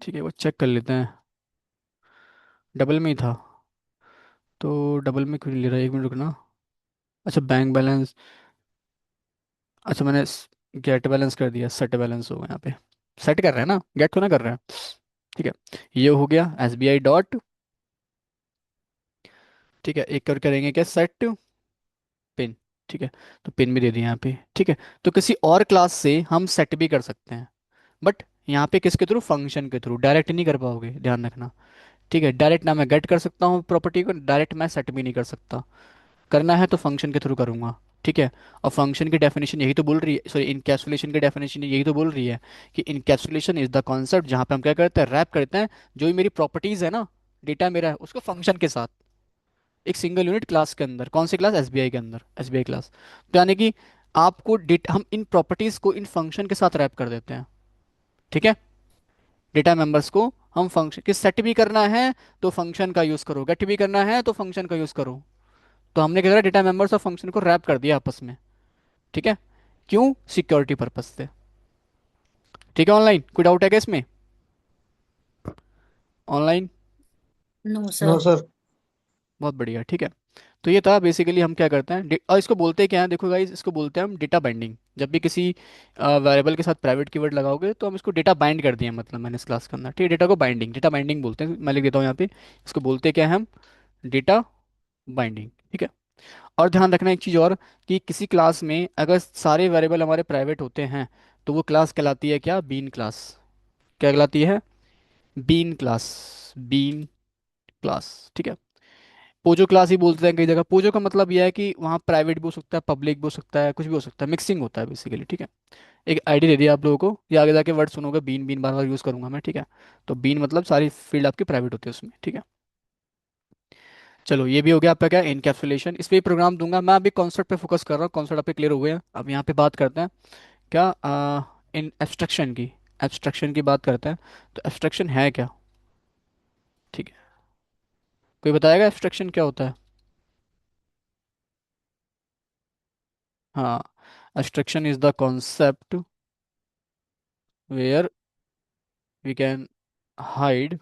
ठीक है, वो चेक कर लेते हैं। डबल में ही था, तो डबल में क्यों नहीं ले रहा, एक मिनट रुकना। अच्छा, बैंक बैलेंस। अच्छा, मैंने गेट बैलेंस कर दिया, सेट बैलेंस होगा यहाँ पे। सेट कर रहे हैं ना, गेट को ना कर रहे हैं। ठीक है, ये हो गया एस बी आई डॉट। ठीक है, एक कर करेंगे क्या, सेट पिन। ठीक है, तो पिन भी दे दिया यहाँ पे। ठीक है, तो किसी और क्लास से हम सेट भी कर सकते हैं, बट यहाँ पे किसके थ्रू, फंक्शन के थ्रू, डायरेक्ट नहीं कर पाओगे, ध्यान रखना। ठीक है, डायरेक्ट ना मैं गेट कर सकता हूँ प्रॉपर्टी को, डायरेक्ट मैं सेट भी नहीं कर सकता। करना है तो फंक्शन के थ्रू करूंगा। ठीक है, और फंक्शन की डेफिनेशन यही तो बोल रही है, सॉरी, इनकैप्सुलेशन की डेफिनेशन यही तो बोल रही है कि इनकैप्सुलेशन इज द कॉन्सेप्ट जहाँ पे हम क्या करते हैं, रैप करते हैं जो भी मेरी प्रॉपर्टीज है ना, डेटा मेरा है, उसको फंक्शन के साथ एक सिंगल यूनिट क्लास के अंदर। कौन सी क्लास, एसबीआई के अंदर, एसबीआई क्लास। तो यानी कि आपको डेटा, हम इन प्रॉपर्टीज को इन फंक्शन के साथ रैप कर देते हैं। ठीक है, डेटा मेंबर्स को हम फंक्शन कि सेट भी करना है तो फंक्शन का यूज करो, गेट भी करना है तो फंक्शन का यूज करो। तो हमने क्या करा, डेटा मेंबर्स और फंक्शन को रैप कर दिया आपस में। ठीक है, क्यों, सिक्योरिटी पर्पज से। ठीक है, ऑनलाइन कोई डाउट है क्या इसमें, online. No no sir. Sir. बहुत बढ़िया, ठीक है। तो ये था बेसिकली, हम क्या करते हैं और इसको बोलते क्या है, देखो गाइस, इसको बोलते हैं हम डेटा बाइंडिंग। जब भी किसी वेरिएबल के साथ प्राइवेट कीवर्ड लगाओगे तो हम इसको डेटा बाइंड कर दिए, मतलब मैंने इस क्लास के अंदर। ठीक है, डेटा को बाइंडिंग, डेटा बाइंडिंग बोलते हैं, मैं लिख देता हूँ यहाँ पे। इसको बोलते क्या है हम, डेटा बाइंडिंग। ठीक है, और ध्यान रखना एक चीज़ और, कि किसी क्लास में अगर सारे वेरिएबल हमारे प्राइवेट होते हैं तो वो क्लास कहलाती है क्या, बीन क्लास। क्या कहलाती है, बीन क्लास, बीन क्लास। ठीक है, पोजो क्लास ही बोलते हैं कई जगह। पोजो का मतलब यह है कि वहाँ प्राइवेट भी हो सकता है, पब्लिक भी हो सकता है, कुछ भी हो सकता है, मिक्सिंग होता है बेसिकली। ठीक है, एक आईडी दे दिया आप लोगों को, ये आगे जाके वर्ड सुनोगे, बीन बीन बार बार यूज़ करूंगा मैं। ठीक है, तो बीन मतलब सारी फील्ड आपकी प्राइवेट होती है उसमें। ठीक है, चलो ये भी हो गया आपका क्या, इनकैप्सुलेशन। इस पे प्रोग्राम दूंगा मैं, अभी कॉन्सेप्ट पे फोकस कर रहा हूँ, कॉन्सेप्ट आपके क्लियर हो गए हैं। अब यहाँ पे बात करते हैं क्या, इन एब्स्ट्रक्शन की, एब्स्ट्रक्शन की बात करते हैं। तो एब्स्ट्रक्शन है क्या, ठीक है, कोई बताएगा एब्स्ट्रक्शन क्या होता है। हाँ, abstraction is the concept where we can hide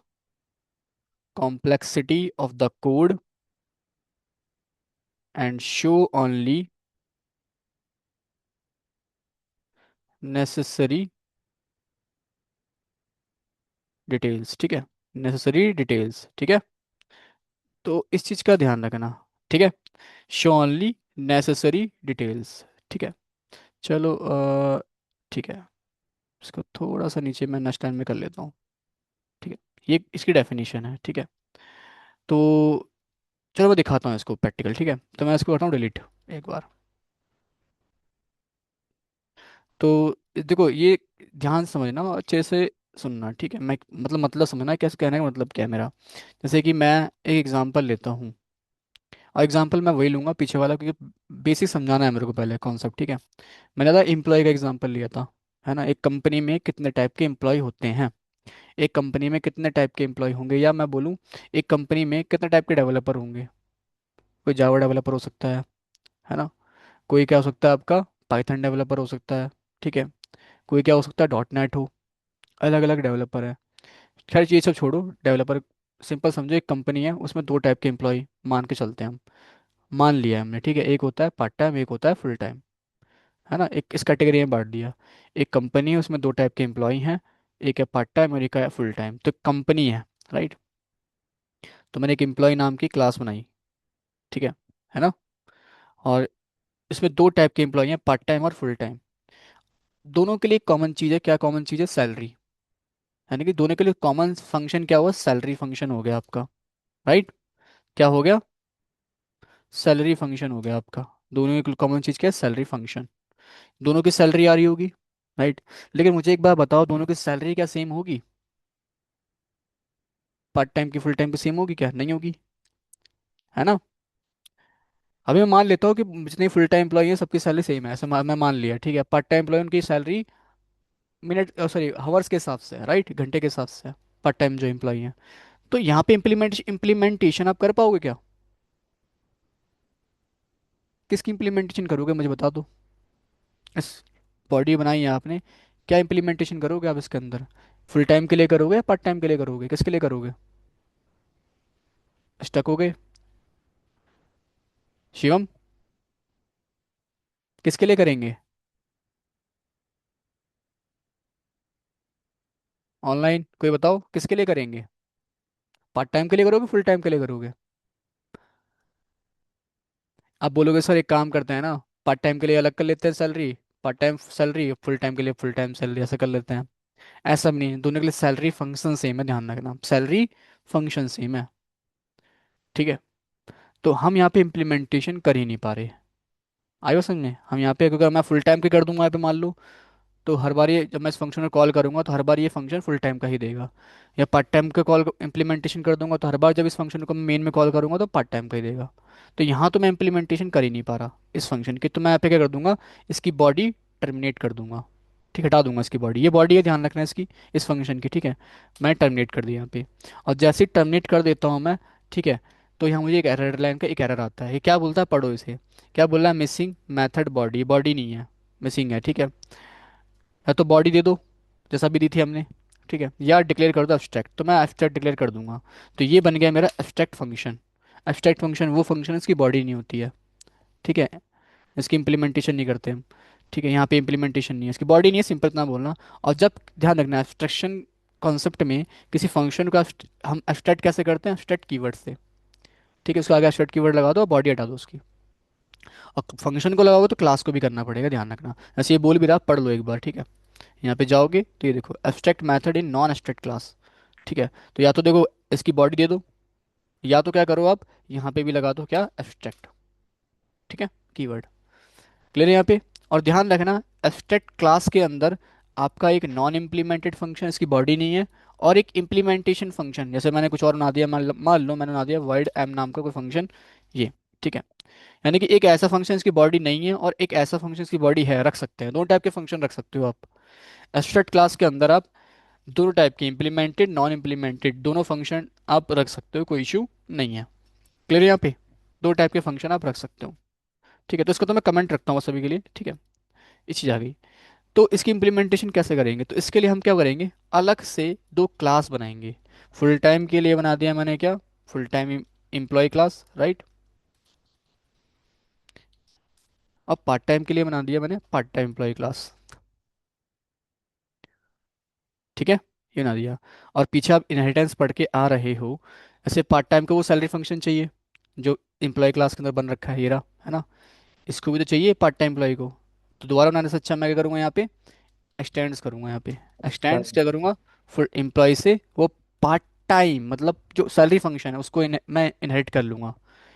complexity of the code and show only necessary details। ठीक है, नेसेसरी डिटेल्स। ठीक है, तो इस चीज़ का ध्यान रखना। ठीक है, शो ओनली नेसेसरी डिटेल्स। ठीक है, चलो ठीक है, इसको थोड़ा सा नीचे मैं नेक्स्ट टाइम में कर लेता हूँ। ठीक है, ये इसकी डेफिनेशन है। ठीक है, तो चलो मैं दिखाता हूँ इसको प्रैक्टिकल। ठीक है, तो मैं इसको करता हूँ डिलीट एक बार। तो देखो ये, ध्यान से समझना और अच्छे से सुनना। ठीक है, मैं मतलब समझना कैसे, कहने का मतलब क्या है मेरा। जैसे कि मैं एक एग्जांपल लेता हूँ, और एग्जांपल मैं वही लूंगा पीछे वाला, क्योंकि बेसिक समझाना है मेरे को पहले कॉन्सेप्ट। ठीक है, मैंने था एम्प्लॉय का एग्जांपल लिया था, है ना। एक कंपनी में कितने टाइप के एम्प्लॉय होते हैं, एक कंपनी में कितने टाइप के एम्प्लॉय होंगे, या मैं बोलूँ एक कंपनी में कितने टाइप के डेवलपर होंगे। कोई जावा डेवलपर हो सकता है ना। कोई क्या हो सकता है आपका, पाइथन डेवलपर हो सकता है। ठीक है, कोई क्या हो सकता है, डॉट नेट हो। अलग अलग डेवलपर है। खैर ये सब छोड़ो, डेवलपर सिंपल समझो, एक कंपनी है उसमें दो टाइप के एम्प्लॉय मान के चलते हैं हम। मान लिया है हमने, ठीक है, एक होता है पार्ट टाइम, एक होता है फुल टाइम, है ना। एक इस कैटेगरी में बांट दिया। एक कंपनी है, उसमें दो टाइप के एम्प्लॉय हैं, एक है पार्ट टाइम और एक है फुल टाइम। तो कंपनी है, राइट। तो मैंने एक एम्प्लॉय नाम की क्लास बनाई, ठीक है ना। और इसमें दो टाइप के एम्प्लॉय हैं, पार्ट टाइम और फुल टाइम। दोनों के लिए कॉमन चीज़ है, क्या कॉमन चीज़ है, सैलरी। यानी कि दोनों के लिए कॉमन फंक्शन क्या हुआ, सैलरी फंक्शन हो गया आपका, राइट। क्या हो गया, सैलरी फंक्शन हो गया आपका। दोनों की कॉमन चीज़ क्या है, सैलरी फंक्शन। दोनों की सैलरी आ रही होगी, राइट। लेकिन मुझे एक बात बताओ, दोनों की सैलरी क्या सेम होगी, पार्ट टाइम की फुल टाइम की सेम होगी क्या, नहीं होगी, है ना। अभी मैं मान लेता हूँ कि जितने फुल टाइम एम्प्लॉई हैं सबकी सैलरी सेम है, ऐसा मैं मान लिया, ठीक है। पार्ट टाइम एम्प्लॉय उनकी सैलरी मिनट, सॉरी, हावर्स के हिसाब से, राइट, घंटे के हिसाब से, पार्ट टाइम जो एम्प्लॉई हैं। तो यहाँ पे इम्प्लीमेंटेशन आप कर पाओगे क्या, किसकी इम्प्लीमेंटेशन करोगे मुझे बता दो। इस बॉडी बनाई है आपने, क्या इम्प्लीमेंटेशन करोगे आप इसके अंदर, फुल टाइम के लिए करोगे या पार्ट टाइम के लिए करोगे, किसके लिए करोगे? स्टक हो गए? शिवम, किसके लिए करेंगे? ऑनलाइन कोई बताओ किसके लिए करेंगे? पार्ट टाइम के लिए करोगे, फुल टाइम के लिए करोगे? आप बोलोगे सर एक काम करते हैं ना, पार्ट टाइम के लिए अलग कर लेते हैं salary, part time salary, full time के लिए फुल टाइम सैलरी, ऐसा कर लेते हैं। ऐसा भी नहीं है, दोनों के लिए सैलरी फंक्शन सेम है, ध्यान रखना, सैलरी फंक्शन सेम है। ठीक है। तो हम यहाँ पे इम्प्लीमेंटेशन कर ही नहीं पा रहे। आयो समझ में? हम यहाँ पे अगर मैं फुल टाइम के कर दूंगा यहाँ पे मान लो, तो हर बार ये जब मैं इस फंक्शन को कॉल करूंगा तो हर बार ये फंक्शन फुल टाइम का ही देगा। या पार्ट टाइम का कॉल इम्प्लीमेंटेशन कर दूंगा तो हर बार जब इस फंक्शन को मैं मेन में कॉल करूंगा तो पार्ट टाइम का ही देगा। तो यहाँ तो मैं इम्प्लीमेंटेशन कर ही नहीं पा रहा इस फंक्शन की, तो मैं यहाँ पे क्या कर दूंगा, इसकी बॉडी टर्मिनेट कर दूंगा। ठीक है, हटा दूंगा इसकी बॉडी, ये बॉडी है ध्यान रखना इसकी, इस फंक्शन की। ठीक है, मैं टर्मिनेट कर दिया यहाँ पे। और जैसे ही टर्मिनेट कर देता हूँ मैं, ठीक है, तो यहाँ मुझे एक एरर लाइन का एक एरर आता है, ये क्या बोलता है पढ़ो इसे। क्या बोल रहा है? मिसिंग मैथड बॉडी, बॉडी नहीं है, मिसिंग है। ठीक है, या तो बॉडी दे दो जैसा भी दी थी हमने, ठीक है, या डिक्लेयर कर दो एब्स्ट्रैक्ट, तो मैं एब्स्ट्रैक्ट डिक्लेयर कर दूंगा। तो ये बन गया मेरा एब्स्ट्रैक्ट फंक्शन। एब्स्ट्रैक्ट फंक्शन वो फंक्शन इसकी बॉडी नहीं होती है। ठीक है, इसकी इम्प्लीमेंटेशन नहीं करते हम। ठीक है, यहाँ पे इम्प्लीमेंटेशन नहीं है, इसकी बॉडी नहीं है, सिंपल इतना बोलना। और जब ध्यान रखना एब्स्ट्रैक्शन कॉन्सेप्ट में किसी फंक्शन को हम एब्स्ट्रैक्ट कैसे करते हैं? एब्स्ट्रैक्ट कीवर्ड से। ठीक है, उसके आगे एब्स्ट्रैक्ट कीवर्ड लगा दो और बॉडी हटा दो उसकी। और फंक्शन को लगाओगे तो क्लास को भी करना पड़ेगा, ध्यान रखना। ऐसे ये बोल भी रहा, पढ़ लो एक बार। ठीक है, यहाँ पे जाओगे तो ये देखो abstract method in non abstract class. ठीक है, तो या तो देखो इसकी बॉडी दे दो, या तो क्या करो आप, यहाँ पे भी लगा दो क्या, एब्स्ट्रैक्ट। ठीक है, कीवर्ड क्लियर है यहाँ पे। और ध्यान रखना एब्स्ट्रैक्ट क्लास के अंदर आपका एक नॉन इम्प्लीमेंटेड फंक्शन, इसकी बॉडी नहीं है, और एक इम्प्लीमेंटेशन फंक्शन, जैसे मैंने कुछ और बना दिया, मान लो मैंने बना दिया void m नाम का कोई फंक्शन, ये। ठीक है, यानी कि एक ऐसा फंक्शन इसकी बॉडी नहीं है और एक ऐसा फंक्शन इसकी बॉडी है, रख सकते हैं, दोनों टाइप के फंक्शन रख सकते हो आप एब्स्ट्रैक्ट क्लास के अंदर। आप दोनों टाइप के इम्प्लीमेंटेड नॉन इम्प्लीमेंटेड दोनों फंक्शन आप रख सकते हो, कोई इशू नहीं है। क्लियर है यहाँ पे? दो टाइप के फंक्शन आप रख सकते हो। ठीक है, तो इसका तो मैं कमेंट रखता हूँ सभी के लिए। ठीक है, ये चीज़ आ गई। तो इसकी इम्प्लीमेंटेशन कैसे करेंगे? तो इसके लिए हम क्या करेंगे, अलग से दो क्लास बनाएंगे। फुल टाइम के लिए बना दिया मैंने क्या, full time employee class, right. अब पार्ट टाइम के लिए बना दिया मैंने पार्ट टाइम एम्प्लॉय क्लास। ठीक है, ये बना दिया। और पीछे आप इनहेरिटेंस पढ़ के आ रहे हो, ऐसे पार्ट टाइम को वो सैलरी फंक्शन चाहिए जो एम्प्लॉय क्लास के अंदर बन रखा है, ये रहा, है ना। इसको भी तो चाहिए पार्ट टाइम एम्प्लॉय को। तो दोबारा बनाने से अच्छा मैं क्या करूँगा यहाँ पे, एक्सटेंड्स करूंगा यहाँ पे। एक्सटेंड्स क्या करूंगा, फुल एम्प्लॉय से वो पार्ट टाइम मतलब जो सैलरी फंक्शन है उसको मैं इनहेरिट कर लूंगा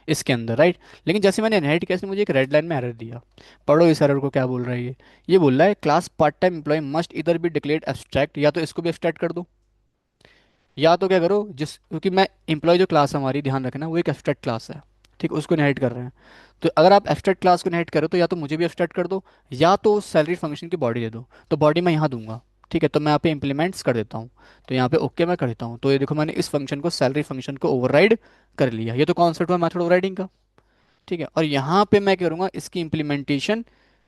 इसके अंदर, राइट। लेकिन जैसे मैंने इनहेरिट किया इसने मुझे एक रेड लाइन में एरर दिया। पढ़ो इस एरर को, क्या बोल रहा है ये बोल रहा है class part time employ must इधर बी डिक्लेयर्ड एब्स्ट्रैक्ट, या तो इसको भी एब्स्ट्रैक्ट कर दो, या तो क्या करो जिस, क्योंकि मैं एम्प्लॉय जो क्लास हमारी ध्यान रखना वो एक एब्स्ट्रैक्ट क्लास है। ठीक, उसको इनहेरिट कर रहे हैं। तो अगर आप एब्स्ट्रैक्ट क्लास को इनहेरिट करो तो या तो मुझे भी एब्स्ट्रैक्ट कर दो, या तो सैलरी फंक्शन की बॉडी दे दो। तो बॉडी मैं यहाँ दूंगा। ठीक है, तो मैं यहाँ पे इम्प्लीमेंट्स कर देता हूँ। तो यहाँ पे ओके मैं कर देता हूँ, तो ये देखो मैंने इस फंक्शन को सैलरी फंक्शन को ओवरराइड कर लिया। ये तो कॉन्सेप्ट हुआ मेथड ओवरराइडिंग का। ठीक है, और यहाँ पे मैं क्या करूँगा, इसकी इम्प्लीमेंटेशन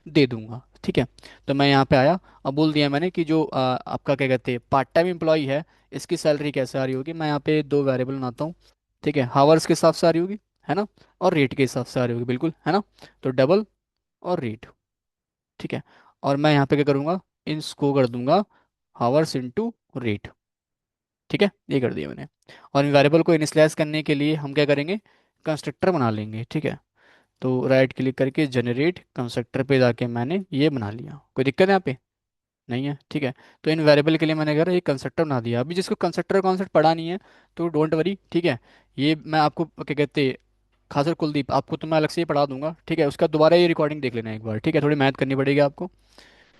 दे दूंगा। ठीक है, तो मैं यहाँ पे आया, अब बोल दिया मैंने कि जो आपका क्या कहते हैं पार्ट टाइम एम्प्लॉय है, इसकी सैलरी कैसे आ रही होगी, मैं यहाँ पे दो वेरिएबल बनाता हूँ। ठीक है, हावर्स के हिसाब से आ रही होगी, है ना, और रेट के हिसाब से आ रही होगी, बिल्कुल, है ना। तो डबल और रेट। ठीक है, और मैं यहाँ पे क्या करूँगा, इसको कर दूंगा हावर्स इंटू रेट। ठीक है, ये कर दिया मैंने। और वेरिएबल को इनिशियलाइज करने के लिए हम क्या करेंगे, कंस्ट्रक्टर बना लेंगे। ठीक है, तो राइट क्लिक करके जनरेट कंस्ट्रक्टर पे जाके मैंने ये बना लिया, कोई दिक्कत है यहाँ पे? नहीं है। ठीक है, तो इन वेरिएबल के लिए मैंने कहा एक कंस्ट्रक्टर बना दिया। अभी जिसको कंस्ट्रक्टर कॉन्सेप्ट पढ़ा नहीं है तो डोंट वरी। ठीक है, ये मैं आपको क्या कहते, खासकर कुलदीप आपको तो मैं अलग से ही पढ़ा दूंगा। ठीक है, उसका दोबारा ये रिकॉर्डिंग देख लेना एक बार। ठीक है, थोड़ी मेहनत करनी पड़ेगी आपको।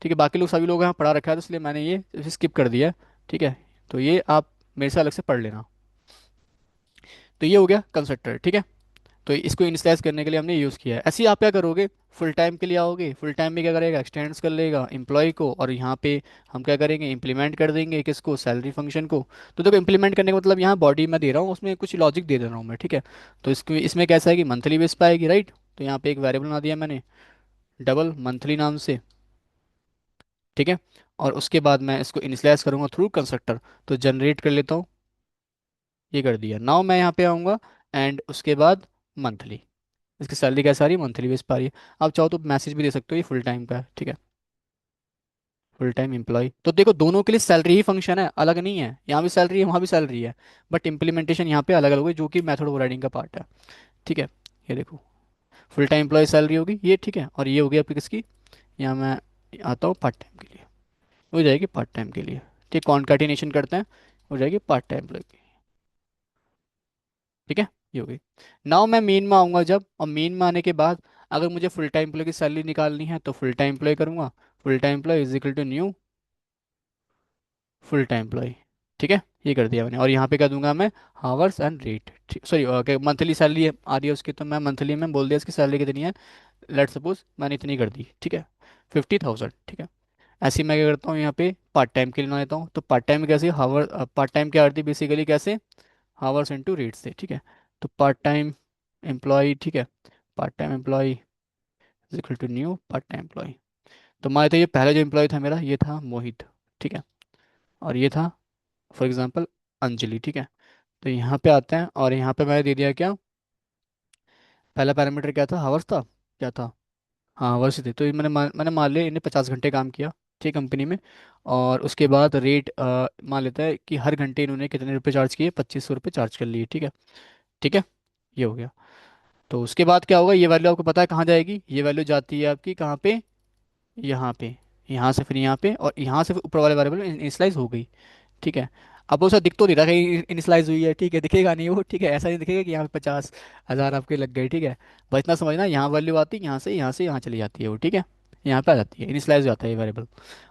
ठीक है, बाकी लोग सभी लोग यहाँ पढ़ा रखा है तो इसलिए मैंने ये स्किप कर दिया। ठीक है, तो ये आप मेरे से अलग से पढ़ लेना। तो ये हो गया कंस्ट्रक्टर। ठीक है, तो इसको इनिशियलाइज करने के लिए हमने यूज़ किया है। ऐसे ही आप क्या करोगे, फुल टाइम के लिए आओगे, फुल टाइम में क्या करेगा, एक्सटेंड्स कर लेगा एम्प्लॉय को, और यहाँ पे हम क्या करेंगे, इंप्लीमेंट कर देंगे किसको, सैलरी फंक्शन को। तो देखो इंप्लीमेंट करने का मतलब यहाँ बॉडी मैं दे रहा हूँ, उसमें कुछ लॉजिक दे दे रहा हूँ मैं। ठीक है, तो इसमें कैसा है कि मंथली बेस पे आएगी, राइट। तो यहाँ पे एक वेरिएबल बना दिया मैंने डबल मंथली नाम से। ठीक है, और उसके बाद मैं इसको इनिशियलाइज करूंगा थ्रू कंस्ट्रक्टर, तो जनरेट कर लेता हूँ। ये कर दिया। नाउ मैं यहाँ पे आऊँगा एंड उसके बाद मंथली, इसकी सैलरी कैसे आ रही है, मंथली बेस पर आ रही है। आप चाहो तो मैसेज भी दे सकते हो, ये फुल टाइम का है, ठीक है। फुल टाइम एम्प्लॉय, तो देखो दोनों के लिए सैलरी ही फंक्शन है, अलग नहीं है। यहाँ भी सैलरी है, वहाँ भी सैलरी है, बट इंप्लीमेंटेशन यहाँ पे अलग अलग होगी, जो कि मेथड ओवरराइडिंग का पार्ट है, ठीक है। ये देखो, फुल टाइम एम्प्लॉय सैलरी होगी ये, ठीक है। और ये होगी आपकी किसकी, यहाँ मैं आता हूँ पार्ट टाइम के लिए, हो जाएगी पार्ट टाइम के लिए, ठीक। कॉन्काटिनेशन करते हैं, हो जाएगी पार्ट टाइम एम्प्लॉय की, ठीक है। ये होगी। नाउ मैं मेन में आऊँगा जब, और मेन में आने के बाद अगर मुझे फुल टाइम एम्प्लॉय की सैलरी निकालनी है तो फुल टाइम एम्प्लॉय करूँगा। Full time employ is equal to new full time employ, ठीक है। ये कर दिया मैंने, और यहाँ पे क्या दूंगा मैं, hours and rate, sorry monthly salary आ रही है उसकी, तो मैं मंथली में बोल दिया इसकी सैलरी कितनी है। लेट सपोज मैंने इतनी कर दी, ठीक है, 50,000, ठीक है। ऐसे ही मैं क्या करता हूँ यहाँ पे पार्ट टाइम के लिए बना लेता हूँ, तो पार्ट टाइम कैसे, हावर पार्ट टाइम क्या आती है बेसिकली, कैसे, हावर्स इंटू रेट से, ठीक है। तो पार्ट टाइम एम्प्लॉय, ठीक है, part time employ is equal to new part time employ. तो मान लेते हैं ये पहला जो एम्प्लॉय था मेरा, ये था मोहित, ठीक है। और ये था फॉर एग्जांपल अंजलि, ठीक है। तो यहाँ पे आते हैं, और यहाँ पे मैंने दे दिया क्या, पहला पैरामीटर क्या था, हावर्स था, क्या था, हाँ हावर्स ही थे। तो ये मैंने मान लिया इन्हें 50 घंटे काम किया, ठीक, कंपनी में। और उसके बाद रेट मान लेता है कि हर घंटे इन्होंने कितने रुपए चार्ज किए, 2500 रुपये चार्ज कर लिए, ठीक है। ठीक है, ये हो गया। तो उसके बाद क्या होगा, ये वैल्यू आपको पता है कहाँ जाएगी, ये वैल्यू जाती है आपकी कहाँ पे, यहाँ पे, यहाँ से फिर यहाँ पे, और यहाँ से फिर ऊपर वाले वेरिएबल में इनिशियलाइज हो गई, ठीक है। अब वो सर दिख तो नहीं रहा कहीं इनिशियलाइज हुई है, ठीक है, दिखेगा नहीं वो, ठीक है, ऐसा नहीं दिखेगा कि यहाँ पे 50,000 आपके लग गए, ठीक है। बस इतना समझना, यहाँ वैल्यू आती है, यहाँ से यहाँ चली जाती है वो, ठीक है। यहाँ पे आ जाती है, इनिशियलाइज हो जाता है ये वेरिएबल।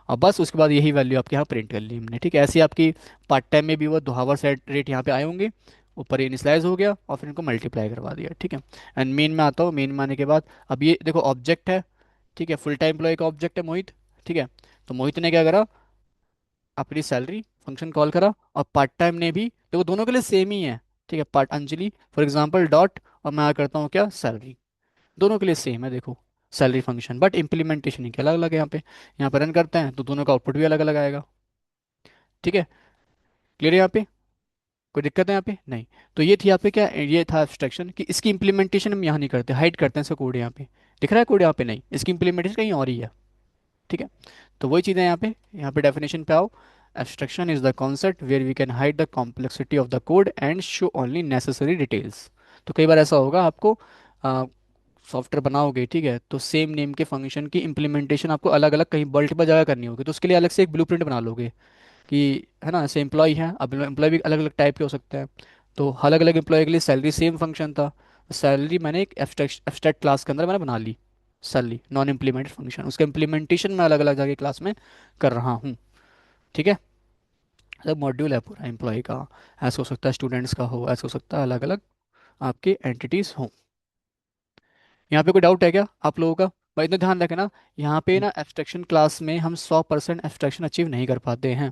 और बस उसके बाद यही वैल्यू आपके यहाँ प्रिंट कर ली हमने, ठीक है। ऐसे ही आपकी पार्ट टाइम में भी वो दो हावर सेट रेट यहाँ पे आए होंगे, ऊपर इनिशियलाइज हो गया और फिर इनको मल्टीप्लाई करवा दिया, ठीक है। एंड मेन में आता हूँ, मेन में आने के बाद अब ये देखो ऑब्जेक्ट है, ठीक है, फुल टाइम एम्प्लॉय का ऑब्जेक्ट है मोहित, ठीक है। तो मोहित ने क्या करा, अपनी सैलरी फंक्शन कॉल करा, और पार्ट टाइम ने भी, देखो दोनों के लिए सेम ही है, ठीक है। Part Anjali for example dot, और मैं करता हूँ क्या, सैलरी, दोनों के लिए सेम है देखो, सैलरी फंक्शन, बट इंप्लीमेंटेशन ही अलग अलग है यहाँ पे रन करते हैं तो दोनों का आउटपुट भी अलग अलग आएगा, ठीक है। क्लियर है यहाँ पे, कोई दिक्कत है यहाँ पे, नहीं। तो ये थी यहाँ पे क्या, ये था एब्स्ट्रैक्शन कि इसकी इंप्लीमेंटेशन हम यहाँ नहीं करते, हाइड करते हैं इसका कोड, यहाँ पे दिख रहा है कोड, यहाँ पे नहीं, इसकी इंप्लीमेंटेशन कहीं और ही है, ठीक है। तो वही चीज़ें यहाँ पे डेफिनेशन पे आओ। Abstraction is the concept where we can hide the complexity of the code and show only necessary details. तो कई बार ऐसा होगा आपको, सॉफ्टवेयर बनाओगे, ठीक है, तो सेम नेम के फंक्शन की इंप्लीमेंटेशन आपको अलग अलग कहीं मल्टीपल जगह करनी होगी, तो उसके लिए अलग से एक ब्लूप्रिंट बना लोगे कि, है ना, ऐसे एम्प्लॉय है, अब एम्प्लॉय भी अलग अलग टाइप के हो सकते हैं। तो अलग अलग एम्प्लॉय के लिए सैलरी सेम फंक्शन था, सैलरी मैंने एक एब्स्ट्रैक्ट क्लास के अंदर मैंने बना ली, सैलरी नॉन इम्प्लीमेंटेड फंक्शन, उसका इम्प्लीमेंटेशन मैं अलग अलग जाके क्लास में कर रहा हूँ, ठीक है। मतलब मॉड्यूल है पूरा एम्प्लॉय का, ऐसा हो सकता है स्टूडेंट्स का हो, ऐसा हो सकता है अलग अलग आपके एंटिटीज हों। यहाँ पे कोई डाउट है क्या आप लोगों का, भाई इतना ध्यान रखना, यहाँ पे ना एब्स्ट्रैक्शन क्लास में हम 100% एब्स्ट्रैक्शन अचीव नहीं कर पाते हैं।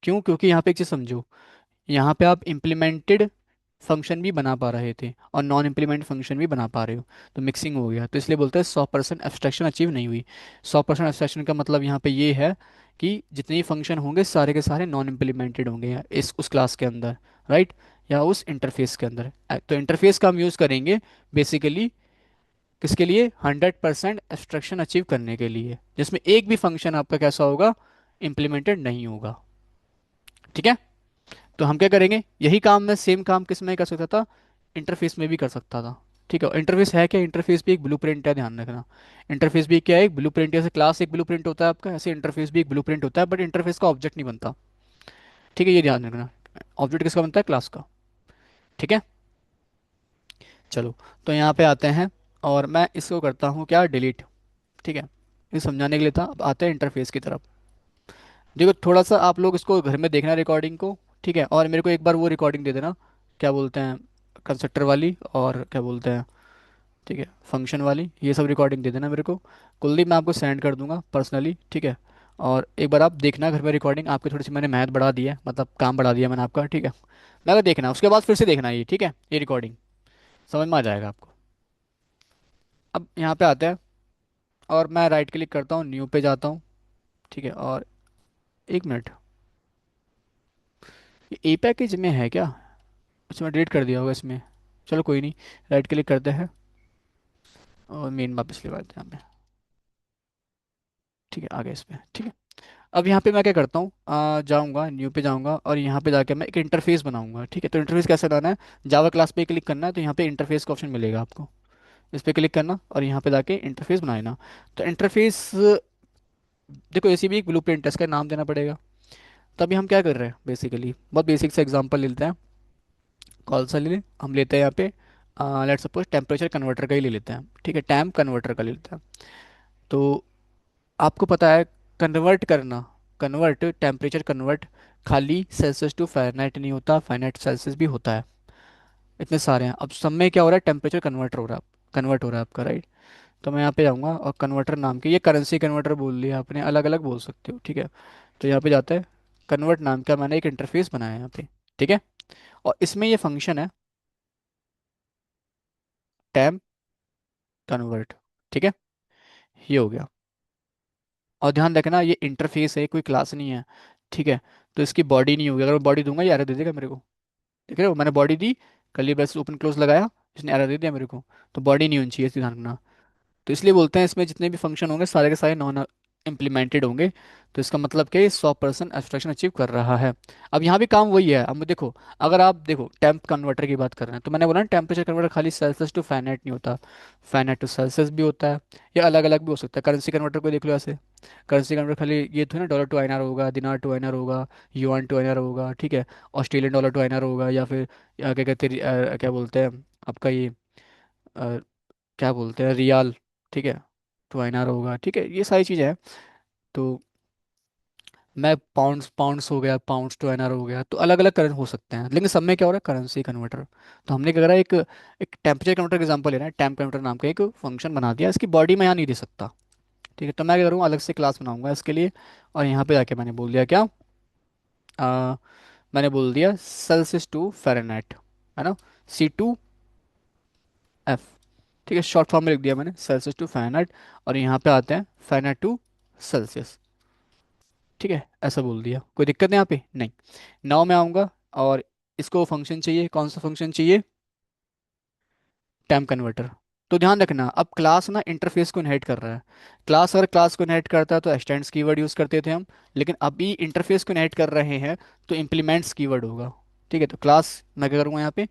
क्यों, क्योंकि यहाँ पे एक चीज़ समझो, यहाँ पे आप इम्प्लीमेंटेड फंक्शन भी बना पा रहे थे और नॉन इम्प्लीमेंट फंक्शन भी बना पा रहे हो, तो मिक्सिंग हो गया, तो इसलिए बोलते हैं 100% एब्स्ट्रैक्शन अचीव नहीं हुई। 100% एब्स्ट्रैक्शन का मतलब यहाँ पे ये है कि जितने फंक्शन होंगे सारे के सारे नॉन इम्प्लीमेंटेड होंगे इस उस क्लास के अंदर, राइट, या उस इंटरफेस के अंदर। तो इंटरफेस का हम यूज़ करेंगे बेसिकली किसके लिए, 100% एब्स्ट्रैक्शन अचीव करने के लिए, जिसमें एक भी फंक्शन आपका कैसा होगा, इम्प्लीमेंटेड नहीं होगा, ठीक है। तो हम क्या करेंगे, यही काम मैं सेम काम किस में कर सकता था, इंटरफेस में भी कर सकता था, ठीक है। इंटरफेस है क्या, इंटरफेस भी एक ब्लूप्रिंट है, ध्यान रखना। इंटरफेस भी क्या है, एक ब्लूप्रिंट, जैसे क्लास एक ब्लूप्रिंट होता है आपका, ऐसे इंटरफेस भी एक ब्लूप्रिंट होता है, बट इंटरफेस का ऑब्जेक्ट नहीं बनता, ठीक है, ये ध्यान रखना। ऑब्जेक्ट किसका बनता है, क्लास का, ठीक है। चलो, तो यहाँ पे आते हैं, और मैं इसको करता हूँ क्या, डिलीट, ठीक है। ये समझाने के लिए था, अब आते हैं इंटरफेस की तरफ। देखो थोड़ा सा आप लोग इसको घर में देखना रिकॉर्डिंग को, ठीक है, और मेरे को एक बार वो रिकॉर्डिंग दे देना, क्या बोलते हैं, कंस्ट्रक्टर वाली, और क्या बोलते हैं, ठीक है, फंक्शन वाली, ये सब रिकॉर्डिंग दे देना मेरे को। कुलदीप मैं आपको सेंड कर दूंगा पर्सनली, ठीक है। और एक बार आप देखना घर में रिकॉर्डिंग, आपकी थोड़ी सी मैंने मेहनत बढ़ा दी है, मतलब काम बढ़ा दिया मैंने आपका, ठीक है। मैं अगर देखना उसके बाद फिर से देखना ये, ठीक है, ये रिकॉर्डिंग समझ में आ जाएगा आपको। अब यहाँ पे आते हैं, और मैं राइट क्लिक करता हूँ, न्यू पे जाता हूँ, ठीक है, और 1 मिनट, ये ए पैकेज में है क्या? अच्छा, मैं डिलीट कर दिया होगा इसमें। चलो कोई नहीं, राइट क्लिक करते हैं और मेन वापस ले आते हैं यहाँ पे। ठीक है, आ गया इस पे, ठीक है। अब यहाँ पे मैं क्या करता हूँ, जाऊँगा न्यू पे जाऊँगा और यहाँ पे जाके मैं एक इंटरफेस बनाऊंगा। ठीक है, तो इंटरफेस कैसे बनाना है, जावा क्लास पे क्लिक करना है, तो यहाँ पे इंटरफेस का ऑप्शन मिलेगा आपको, इस पे क्लिक करना और यहाँ पे जाके इंटरफेस बनाना। तो इंटरफेस, देखो ऐसी भी एक ब्लूप्रिंट है, इसका नाम देना पड़ेगा। तो अभी हम क्या कर रहे हैं, बेसिकली बहुत बेसिक से एग्जांपल लेते हैं। कौन सा ले लें, हम लेते हैं यहाँ पे, लेट सपोज टेम्परेचर कन्वर्टर का ही ले लेते हैं। ठीक है, टैम्प कन्वर्टर का ले लेते हैं। तो आपको पता है, कन्वर्ट करना, कन्वर्ट टेम्परेचर कन्वर्ट खाली सेल्सियस टू फ़ारेनहाइट नहीं होता, फ़ारेनहाइट सेल्सियस भी होता है। इतने सारे हैं, अब सब में क्या हो रहा है, टेम्परेचर कन्वर्टर हो रहा है, कन्वर्ट हो रहा है आपका, राइट। तो मैं यहाँ पे जाऊँगा और कन्वर्टर नाम के, ये करेंसी कन्वर्टर बोल लिया आपने, अलग अलग बोल सकते हो, ठीक है। तो यहाँ पे जाता है, कन्वर्ट नाम का मैंने एक इंटरफेस बनाया है यहाँ पे, ठीक है। और इसमें ये फंक्शन है, टैम्प कन्वर्ट, ठीक है, ये हो गया। और ध्यान रखना ये इंटरफेस है, कोई क्लास नहीं है, ठीक है। तो इसकी बॉडी नहीं होगी, अगर मैं बॉडी दूंगा ये एरर दे देगा मेरे को। देख रहे हो, मैंने बॉडी दी, कर्ली ब्रेस ओपन क्लोज लगाया, इसने एरर दे दिया मेरे को। तो बॉडी नहीं होनी चाहिए, इसकी ध्यान रखना। तो इसलिए बोलते हैं इसमें जितने भी फंक्शन होंगे सारे के सारे नॉन इम्प्लीमेंटेड होंगे। तो इसका मतलब कि 100% एब्स्ट्रैक्शन अचीव कर रहा है। अब यहाँ भी काम वही है, अब देखो, अगर आप देखो टेम्प कन्वर्टर की बात कर रहे हैं, तो मैंने बोला ना टेम्परेचर कन्वर्टर खाली सेल्सियस टू फ़ारेनहाइट नहीं होता, फ़ारेनहाइट टू सेल्सियस भी होता है, या अलग अलग भी हो सकता है। करेंसी कन्वर्टर को देख लो ऐसे, करेंसी कन्वर्टर खाली ये तो है ना, डॉलर टू आईएनआर होगा, दिनार टू आईएनआर होगा, युआन टू आईएनआर होगा, ठीक है, ऑस्ट्रेलियन डॉलर टू आईएनआर होगा, या फिर क्या कहते हैं, क्या बोलते हैं आपका ये, अ, क्या बोलते हैं, रियाल, ठीक है, टू आईएनआर होगा, ठीक है, ये सारी चीज़ें हैं। तो मैं पाउंड्स, पाउंड्स हो गया, पाउंड्स टू आईएनआर हो गया, तो अलग अलग करंट हो सकते हैं, लेकिन सब में क्या हो रहा है, करेंसी कन्वर्टर। तो हमने क्या करा, एक टेम्परेचर कन्वर्टर का एग्जांपल लेना है, टेम्प कन्वर्टर नाम का एक फंक्शन बना दिया, इसकी बॉडी मैं यहाँ नहीं दे सकता। ठीक है, तो मैं क्या करूँगा, अलग से क्लास बनाऊंगा इसके लिए। और यहाँ पे जाके मैंने बोल दिया क्या, आ, मैंने बोल दिया सेल्सियस टू फ़ारेनहाइट, है ना, C2F। ठीक है, शॉर्ट फॉर्म में लिख दिया मैंने, सेल्सियस टू फ़ारेनहाइट। और यहाँ पे आते हैं फ़ारेनहाइट टू सेल्सियस। ठीक है, ऐसा बोल दिया, कोई दिक्कत नहीं यहाँ पे, नहीं। नाउ मैं आऊँगा और इसको फंक्शन चाहिए, कौन सा फंक्शन चाहिए, टाइम कन्वर्टर। तो ध्यान रखना, अब क्लास ना इंटरफेस को इनहेरिट कर रहा है। क्लास अगर क्लास को इनहेरिट करता है तो एक्सटेंड्स कीवर्ड यूज़ करते थे हम, लेकिन अभी इंटरफेस को इनहेरिट कर रहे हैं तो इम्प्लीमेंट्स कीवर्ड होगा। ठीक है, तो क्लास मैं क्या करूँगा यहाँ पे,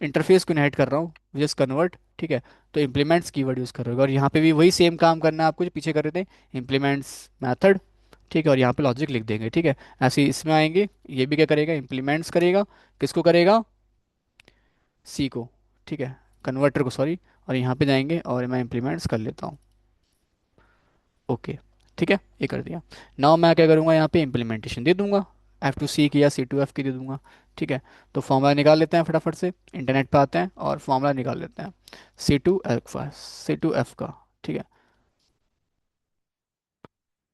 इंटरफेस को इनहेरिट कर रहा हूँ, जस्ट कन्वर्ट, ठीक है। तो इम्प्लीमेंट्स कीवर्ड यूज़ करोगे और यहाँ पे भी वही सेम काम करना है आपको जो पीछे कर रहे थे, इम्प्लीमेंट्स मैथड, ठीक है, और यहाँ पे लॉजिक लिख देंगे, ठीक है। ऐसे ही इसमें आएंगे, ये भी क्या करेगा, इम्प्लीमेंट्स करेगा, किसको करेगा, सी को, ठीक है, कन्वर्टर को, सॉरी। और यहाँ पे जाएंगे और मैं इम्प्लीमेंट्स कर लेता हूँ, ओके, ठीक है, ये कर दिया। नाउ मैं क्या करूँगा, यहाँ पे इम्प्लीमेंटेशन दे दूंगा, F2C की या C2F की दे दूंगा, ठीक है। तो फॉर्मूला निकाल लेते हैं फटाफट से, इंटरनेट पे आते हैं और फॉर्मूला निकाल लेते हैं, C2F का, ठीक है।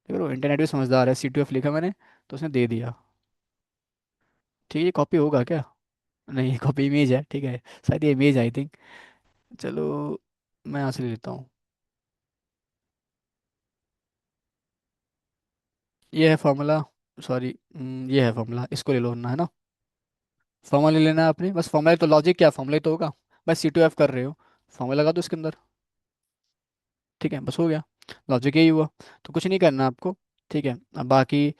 देखो इंटरनेट भी समझदार है, C2F लिखा मैंने तो उसने दे दिया। ठीक है, ये कॉपी होगा क्या, नहीं, ये कॉपी इमेज है, ठीक है, शायद ये इमेज आई थिंक। चलो मैं यहाँ से ले लेता हूँ, ये है फॉर्मूला, सॉरी, ये है फॉर्मूला, इसको ले लो ना, है ना। फॉर्मूला ले लेना है आपने, बस फॉर्मूला तो लॉजिक क्या, फॉर्मूला ही तो होगा, बस C2F कर रहे हो, फॉर्मूला लगा दो इसके अंदर, ठीक है, बस हो गया, लॉजिक यही हुआ। तो कुछ नहीं करना आपको, ठीक है। अब बाकी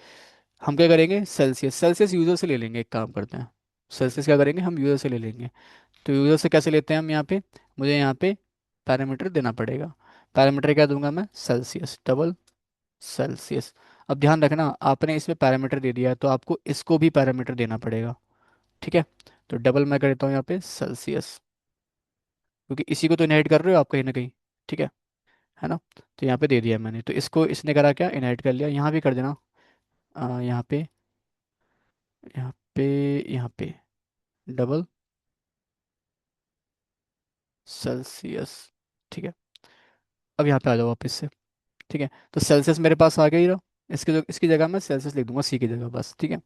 हम क्या करेंगे, सेल्सियस, सेल्सियस यूज़र से ले लेंगे, एक काम करते हैं, सेल्सियस क्या करेंगे, हम यूज़र से ले लेंगे। तो यूज़र से कैसे लेते हैं हम, यहाँ पे मुझे यहाँ पे पैरामीटर देना पड़ेगा। पैरामीटर क्या दूंगा मैं, सेल्सियस, डबल सेल्सियस। अब ध्यान रखना, आपने इसमें पैरामीटर दे दिया है तो आपको इसको भी पैरामीटर देना पड़ेगा, ठीक है। तो डबल मैं कर देता हूँ यहाँ पे सेल्सियस, क्योंकि इसी को तो इनहेरिट कर रहे हो आप कहीं ना कहीं, ठीक है ना। तो यहाँ पे दे दिया मैंने, तो इसको इसने करा क्या, इनहेरिट कर लिया, यहाँ भी कर देना, यहाँ पे, यहाँ पे, यहाँ पे डबल सेल्सियस, ठीक है। अब यहाँ पे आ जाओ वापस से, ठीक है। तो सेल्सियस मेरे पास आ गया ही रहा, इसकी जो इसकी जगह मैं सेल्सियस लिख दूंगा, सी की जगह, बस, ठीक है।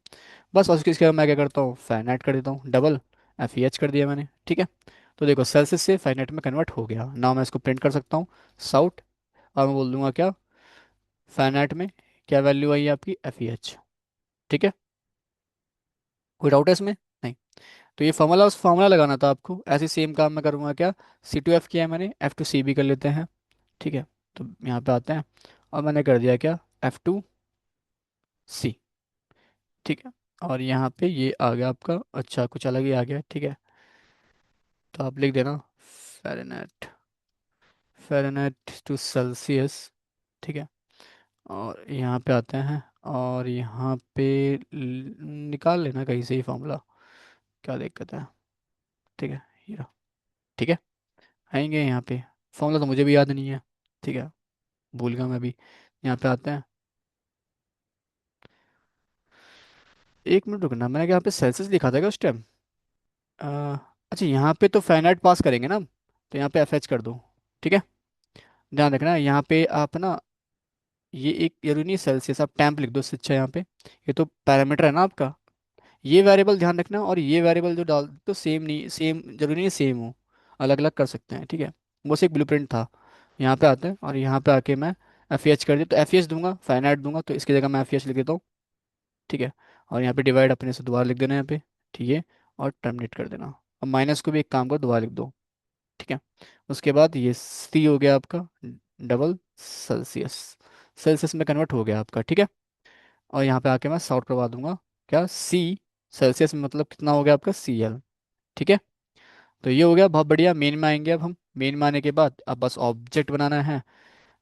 बस, और इसकी जगह मैं क्या करता हूँ, फ़ारेनहाइट कर देता हूँ, डबल FEH कर दिया मैंने, ठीक है। तो देखो सेल्सियस से फ़ारेनहाइट में कन्वर्ट हो गया, ना मैं इसको प्रिंट कर सकता हूँ, साउट। और मैं बोल दूंगा क्या, फ़ारेनहाइट में क्या वैल्यू आई है आपकी, एफ ई एच। ठीक है, कोई डाउट है इसमें? नहीं। तो ये फॉर्मूला, उस फॉर्मूला लगाना था आपको। ऐसे सेम काम मैं करूँगा क्या, सी टू एफ किया है मैंने, एफ टू सी भी कर लेते हैं। ठीक है, तो यहाँ पे आते हैं और मैंने कर दिया क्या, एफ टू सी। ठीक है, और यहाँ पे ये आ गया आपका, अच्छा कुछ अलग ही आ गया। ठीक है, तो आप लिख देना फ़ारेनहाइट, फ़ारेनहाइट टू सेल्सियस। ठीक है, और यहाँ पे आते हैं और यहाँ पे निकाल लेना कहीं से ही फॉर्मूला, क्या दिक्कत है। ठीक है, ये रहा। ठीक है, आएंगे यहाँ पे, फॉर्मूला तो मुझे भी याद नहीं है। ठीक है, भूल गया मैं भी। यहाँ पे आते हैं, एक मिनट रुकना, मैंने यहाँ पे सेल्सियस लिखा था क्या उस टाइम? अच्छा, यहाँ पे तो फ़ारेनहाइट पास करेंगे ना हम, तो यहाँ पे एफ एच कर दो। ठीक है, ध्यान रखना यहाँ पे आप ना, ये एक जरूरी नहीं सेल्सियस, आप टेम्प लिख दो इससे अच्छा यहाँ पे। ये तो पैरामीटर है ना आपका, ये वेरिएबल ध्यान रखना, और ये वेरिएबल जो डाल तो सेम नहीं, सेम जरूरी नहीं सेम हो, अलग अलग कर सकते हैं। ठीक है, बस एक ब्लूप्रिंट था। यहाँ पे आते हैं और यहाँ पे आके मैं एफ एच कर दिया, तो एफ एच दूंगा, फ़ारेनहाइट दूंगा, तो इसकी जगह मैं एफ एच लिख देता हूँ। ठीक है, और यहाँ पे डिवाइड अपने से दोबारा लिख देना यहाँ पे। ठीक है, और टर्मिनेट कर देना। अब माइनस को भी एक काम कर दोबारा लिख दो। ठीक है, उसके बाद ये सी हो गया आपका डबल सेल्सियस, सेल्सियस में कन्वर्ट हो गया आपका। ठीक है, और यहाँ पे आके मैं सॉर्ट करवा दूंगा, क्या सी, सेल्सियस में मतलब कितना हो गया आपका, सी एल। ठीक है, तो ये हो गया बहुत बढ़िया। मेन में आएंगे अब हम, मेन में आने के बाद अब बस ऑब्जेक्ट बनाना है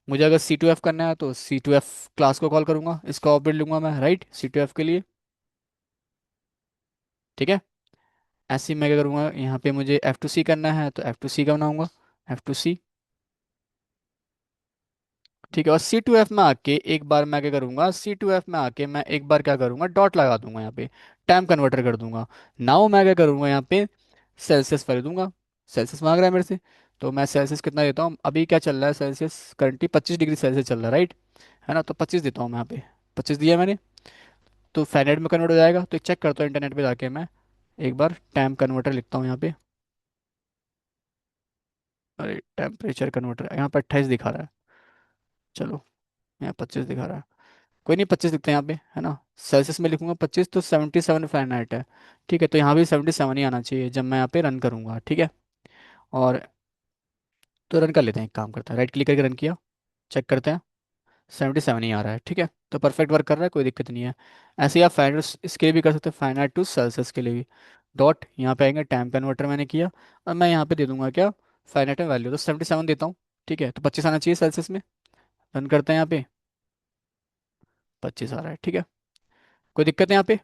मुझे। अगर सी टू एफ करना है तो सी टू एफ क्लास को कॉल करूंगा, इसका ऑब्जेक्ट लूंगा मैं, राइट, सी टू एफ के लिए। ठीक है, ऐसे ही मैं क्या करूँगा, यहाँ पे मुझे एफ टू सी करना है तो एफ टू सी का बनाऊंगा, एफ टू सी। ठीक है, और सी टू एफ में आके एक बार मैं क्या करूंगा, सी टू एफ में आके मैं एक बार क्या करूंगा, डॉट लगा दूंगा यहाँ पे, टाइम कन्वर्टर कर दूंगा। नाउ मैं क्या करूंगा यहाँ पे, सेल्सियस कर दूंगा। सेल्सियस मांग रहा है मेरे से, तो मैं सेल्सियस कितना देता हूँ, अभी क्या चल रहा है सेल्सियस, करंटली 25 डिग्री सेल्सियस चल रहा है, राइट, है ना, तो 25 देता हूँ मैं यहाँ पे, 25 दिया मैंने, तो फ़ारेनहाइट में कन्वर्ट हो जाएगा। तो चेक करता हूँ इंटरनेट पे जाके मैं, एक बार टाइम कन्वर्टर लिखता हूँ यहाँ पे। अरे टेम्परेचर कन्वर्टर यहाँ पर 28 दिखा रहा है, चलो यहाँ 25 दिखा रहा है, कोई नहीं 25 लिखते हैं यहाँ पे, है ना। सेल्सियस में लिखूंगा 25, तो 77 फ़ारेनहाइट है। ठीक है, तो यहाँ भी 77 ही आना चाहिए जब मैं यहाँ पे रन करूँगा। ठीक है, और तो रन कर लेते हैं, एक काम करते हैं, राइट क्लिक करके रन किया, चेक करते हैं, 77 ही आ रहा है। ठीक है, तो परफेक्ट वर्क कर रहा है, कोई दिक्कत नहीं है। ऐसे ही आप फ़ारेनहाइट इसके लिए भी कर सकते हैं, फ़ारेनहाइट टू सेल्सियस के लिए भी। डॉट यहाँ पे आएंगे, टाइम कन्वर्टर मैंने किया, और मैं यहाँ पे दे दूंगा क्या, फ़ारेनहाइट में वैल्यू तो 77 देता हूँ। ठीक है, तो 25 आना चाहिए सेल्सियस में, रन करते हैं यहाँ पे, 25 आ रहा है। ठीक है, कोई दिक्कत है यहाँ पे?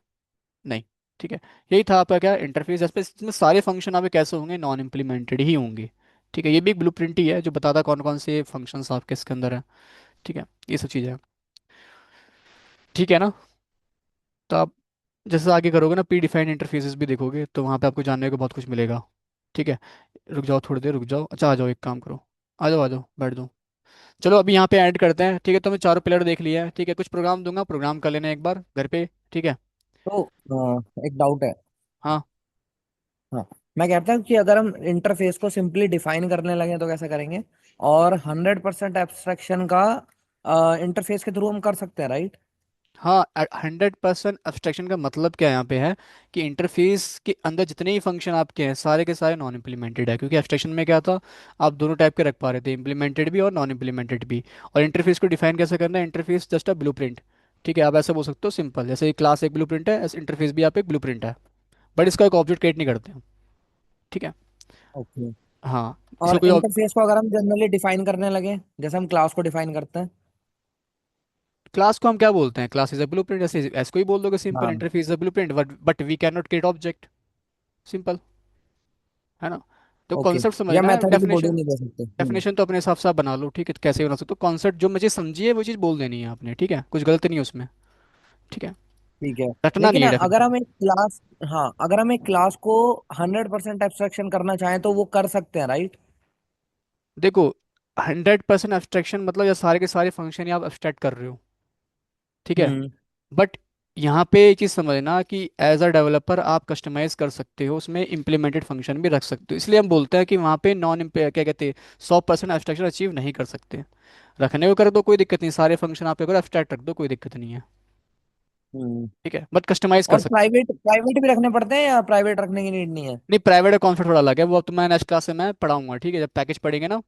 नहीं। ठीक है, यही था आपका क्या इंटरफेस, इस पे इसमें सारे फंक्शन आपके कैसे होंगे, नॉन इम्प्लीमेंटेड ही होंगे। ठीक है, ये भी एक ब्लूप्रिंट ही है जो बताता कौन कौन से फंक्शंस आपके इसके अंदर है। ठीक है, ये सब चीज़ें हैं। ठीक है ना, तो आप जैसे आगे करोगे ना, प्री डिफाइंड इंटरफेसेस भी देखोगे, तो वहाँ पे आपको जानने को बहुत कुछ मिलेगा। ठीक है, रुक जाओ थोड़ी देर रुक जाओ, अच्छा आ जाओ, एक काम करो, आ जाओ बैठ जाओ। चलो अभी यहाँ पे ऐड करते हैं। ठीक है, तो मैं चारों पिलर देख लिया है। ठीक है, कुछ प्रोग्राम दूंगा, प्रोग्राम कर लेना एक बार घर पे। ठीक है। तो एक डाउट है। हाँ, हाँ, मैं कहता हूँ कि अगर हम इंटरफेस को सिंपली डिफाइन करने लगे तो कैसे करेंगे, और 100% एब्स्ट्रैक्शन का इंटरफेस के थ्रू हम कर सकते हैं, राइट? हाँ, 100% abstraction का मतलब क्या यहाँ पे है कि इंटरफेस के अंदर जितने ही फंक्शन आपके हैं सारे के सारे नॉन इम्प्लीमेंटेड है, क्योंकि एब्स्ट्रैक्शन में क्या था, आप दोनों टाइप के रख पा रहे थे, इम्प्लीमेंटेड भी और नॉन इम्प्लीमेंटेड भी। और इंटरफेस को डिफाइन कैसे करना है, इंटरफेस जस्ट अ ब्लूप्रिंट। ठीक है, आप ऐसे बोल सकते हो सिंपल, जैसे क्लास एक ब्लूप्रिंट है, ऐसे इंटरफेस भी आप एक ब्लूप्रिंट है, बट इसका एक ऑब्जेक्ट क्रिएट नहीं करते हम। ठीक है, ओके। हाँ, इसका और कोई इंटरफेस को अगर हम जनरली डिफाइन करने लगे, जैसे हम क्लास को डिफाइन करते हैं। क्लास को हम क्या बोलते हैं, क्लास इज अ ब्लूप्रिंट, जैसे ऐसे कोई बोल दोगे सिंपल, हाँ। Interface is a blueprint, but we can not create object, simple, है ना। तो ओके। कॉन्सेप्ट या समझना है, मेथड की बॉडी डेफिनेशन, नहीं दे सकते। डेफिनेशन तो अपने हिसाब से आप बना लो। ठीक है, तो कैसे बना सकते हो, कॉन्सेप्ट जो मुझे समझी है वो चीज़ बोल देनी है आपने। ठीक है, कुछ गलत नहीं है उसमें। ठीक है, ठीक है। रटना नहीं लेकिन है अगर डेफिनेशन। हम एक क्लास, हाँ, अगर हम एक क्लास को 100% एब्स्ट्रैक्शन करना चाहें तो वो कर सकते हैं, राइट? देखो, 100% एब्स्ट्रैक्शन मतलब ये सारे के सारे फंक्शन ही आप एब्स्ट्रैक्ट कर रहे हो। ठीक है, हम्म। बट यहाँ पे एक चीज़ समझना कि एज अ डेवलपर आप कस्टमाइज कर सकते हो, उसमें इम्प्लीमेंटेड फंक्शन भी रख सकते हो, इसलिए हम बोलते हैं कि वहाँ पे क्या कहते हैं, 100% एब्स्ट्रैक्शन अचीव नहीं कर सकते। रखने को कर दो कोई दिक्कत नहीं, सारे फंक्शन आप करो एब्स्ट्रैक्ट रख दो, कोई दिक्कत नहीं है। हम्म। ठीक है, बट कस्टमाइज कर और सकते हो। प्राइवेट प्राइवेट भी रखने पड़ते हैं या प्राइवेट रखने की नीड नहीं है? नहीं, प्राइवेट का कॉन्सेप्ट थोड़ा अलग है, वो अब तो मैं नेक्स्ट क्लास में मैं पढ़ाऊंगा, ठीक है, जब पैकेज पढ़ेंगे ना,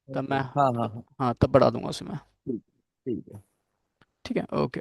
तब मैं, हाँ हाँ हाँ। हाँ तब पढ़ा दूंगा उसमें। ठीक। ठीक है। ठीक है, ओके।